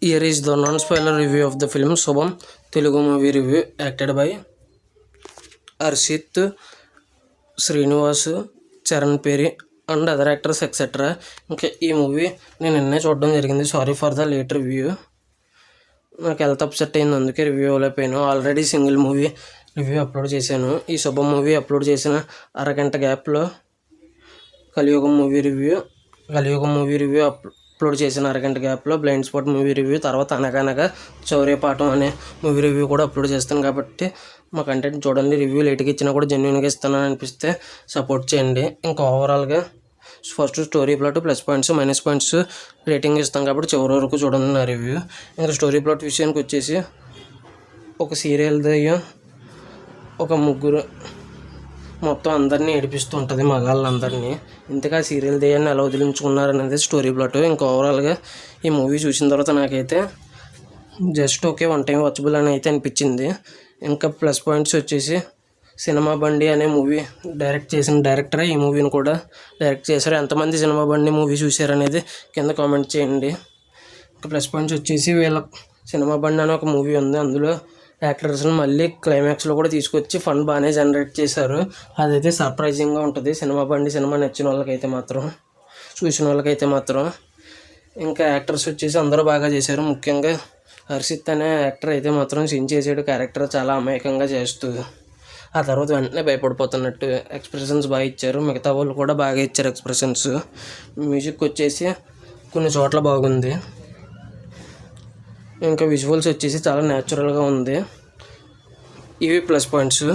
Here is the non-spoiler review of the film Shubham, Telugu movie review, acted by Arshit, Srinivas, Charan Peri and other actors etc. ఇంకా ఈ movie నేను నిన్నే చూడడం జరిగింది. Sorry for the late review. నాకు health upset అయింది, అందుకే review అవ్వలేకపోయాను. Already single movie review upload చేశాను. ఈ శుభం మూవీ అప్లోడ్ చేసిన అరగంట గ్యాప్లో కలియుగం మూవీ రివ్యూ అప్లోడ్ చేసిన అరగంట గ్యాప్లో బ్లైండ్ స్పాట్ మూవీ రివ్యూ, తర్వాత అనగనగా చౌర్యపాఠం అనే మూవీ రివ్యూ కూడా అప్లోడ్ చేస్తాను. కాబట్టి మా కంటెంట్ చూడండి. రివ్యూ లేట్గా ఇచ్చినా కూడా జెన్యున్గా ఇస్తానని అనిపిస్తే సపోర్ట్ చేయండి. ఇంకా ఓవరాల్గా first story plot plus points minus points rating ఇస్తాం కాబట్టి చివరి వరకు చూడండి నా రివ్యూ. ఇంకా స్టోరీ ప్లాట్ విషయానికి వచ్చేసి ఒక సీరియల్ దయ్యం ఒక ముగ్గురు మొత్తం అందరినీ ఏడిపిస్తూ ఉంటుంది, మగాళ్ళందరినీ. ఇంతగా సీరియల్ దయ్యాన్ని ఎలా వదిలించుకున్నారనేది స్టోరీ ప్లాట్. ఇంకా ఓవరాల్గా ఈ మూవీ చూసిన తర్వాత నాకైతే just okay, one time watchable అని అయితే అనిపించింది. ఇంకా ప్లస్ పాయింట్స్ వచ్చేసి సినిమా బండి అనే మూవీ డైరెక్ట్ చేసిన డైరెక్టరే ఈ మూవీని కూడా డైరెక్ట్ చేశారు. ఎంతమంది సినిమా బండి మూవీ చూశారనేది కింద కామెంట్ చేయండి. ఇంకా ప్లస్ పాయింట్స్ వచ్చేసి వీళ్ళ సినిమా బండి అనే ఒక మూవీ ఉంది, అందులో యాక్టర్స్ని మళ్ళీ క్లైమాక్స్లో కూడా తీసుకొచ్చి ఫన్ బాగానే జనరేట్ చేశారు. అదైతే సర్ప్రైజింగ్గా ఉంటుంది సినిమా బండి సినిమా నచ్చిన వాళ్ళకైతే మాత్రం, చూసిన వాళ్ళకైతే మాత్రం. ఇంకా యాక్టర్స్ వచ్చేసి అందరూ బాగా చేశారు. ముఖ్యంగా హర్షిత్ అనే యాక్టర్ అయితే మాత్రం సీన్ చేసాడు, క్యారెక్టర్ చాలా అమాయకంగా చేస్తూ. ఆ తర్వాత వెంటనే భయపడిపోతున్నట్టు ఎక్స్ప్రెషన్స్ బాగా ఇచ్చారు. మిగతా వాళ్ళు కూడా బాగా ఇచ్చారు ఎక్స్ప్రెషన్స్. మ్యూజిక్ వచ్చేసి కొన్ని చోట్ల బాగుంది. ఇంకా విజువల్స్ వచ్చేసి చాలా న్యాచురల్గా ఉంది. ఇవి ప్లస్ పాయింట్స్.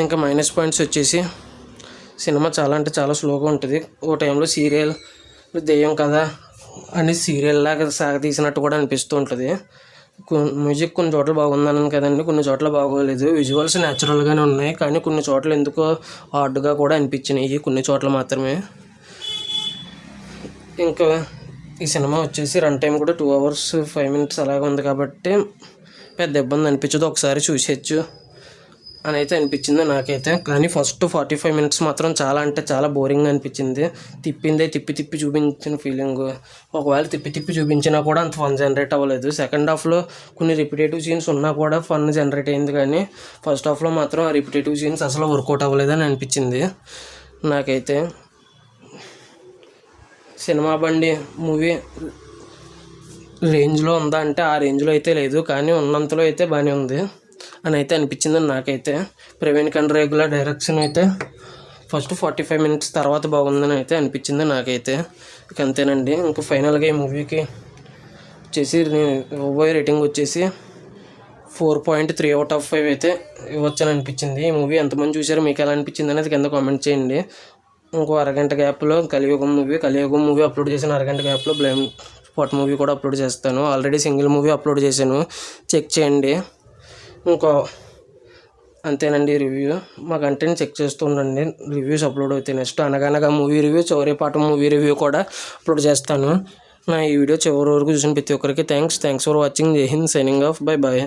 ఇంకా మైనస్ పాయింట్స్ వచ్చేసి సినిమా చాలా అంటే చాలా స్లోగా ఉంటుంది. ఓ టైంలో సీరియల్ దెయ్యం కదా అని సీరియల్ లాగా సాగతీసినట్టు కూడా అనిపిస్తూ ఉంటుంది. మ్యూజిక్ కొన్ని చోట్ల బాగుందన్నాను కదండి, కొన్ని చోట్ల బాగోలేదు. విజువల్స్ న్యాచురల్గానే ఉన్నాయి, కానీ కొన్ని చోట్ల ఎందుకో హార్డ్గా కూడా అనిపించినాయి, కొన్ని చోట్ల మాత్రమే. ఇంకా ఈ సినిమా వచ్చేసి రన్ టైం కూడా 2 hours 5 minutes అలాగే ఉంది కాబట్టి పెద్ద ఇబ్బంది అనిపించదు, ఒకసారి చూసేయచ్చు అని అయితే అనిపించింది నాకైతే. కానీ ఫస్ట్ 45 minutes మాత్రం చాలా అంటే చాలా బోరింగ్ అనిపించింది. తిప్పి చూపించిన ఫీలింగ్. ఒకవేళ తిప్పి చూపించినా కూడా అంత ఫన్ జనరేట్ అవ్వలేదు. సెకండ్ హాఫ్లో కొన్ని రిపిటేటివ్ సీన్స్ ఉన్నా కూడా ఫన్ జనరేట్ అయింది, కానీ ఫస్ట్ హాఫ్లో మాత్రం ఆ రిపిటేటివ్ సీన్స్ అసలు వర్కౌట్ అవ్వలేదని అనిపించింది నాకైతే. సినిమా బండి మూవీ రేంజ్లో ఉందా అంటే ఆ రేంజ్లో అయితే లేదు, కానీ ఉన్నంతలో అయితే బాగానే ఉంది అని అయితే అనిపించింది నాకైతే. ప్రవీణ్ కండ్రేగుల డైరెక్షన్ అయితే ఫస్ట్ 45 minutes తర్వాత బాగుందని అయితే అనిపించింది నాకైతే. ఇక అంతేనండి. ఇంకా ఫైనల్గా ఈ మూవీకి వచ్చేసి నేను ఇవ్వబోయే రేటింగ్ వచ్చేసి 4.3 out of 5 అయితే ఇవ్వచ్చని అనిపించింది. ఈ మూవీ ఎంతమంది చూసారో మీకు ఎలా అనిపించింది అనేది కింద కామెంట్ చేయండి. ఇంకో అరగంట గ్యాప్లో కలియుగం మూవీ అప్లోడ్ చేసిన అరగంట గ్యాప్లో బ్లైండ్ స్పాట్ మూవీ కూడా అప్లోడ్ చేస్తాను. ఆల్రెడీ సింగిల్ మూవీ అప్లోడ్ చేశాను, చెక్ చేయండి. ఇంకో అంతేనండి రివ్యూ. మా కంటెంట్ చెక్ చేస్తూ ఉండండి, రివ్యూస్ అప్లోడ్ అవుతాయి. నెక్స్ట్ అనగనగా movie review, Chaurya Paatham movie review కూడా అప్లోడ్ చేస్తాను. నా ఈ వీడియో చివరి వరకు చూసిన ప్రతి ఒక్కరికి థ్యాంక్స్ ఫర్ వాచింగ్. జై హింద్, సైనింగ్ ఆఫ్, బై బాయ్.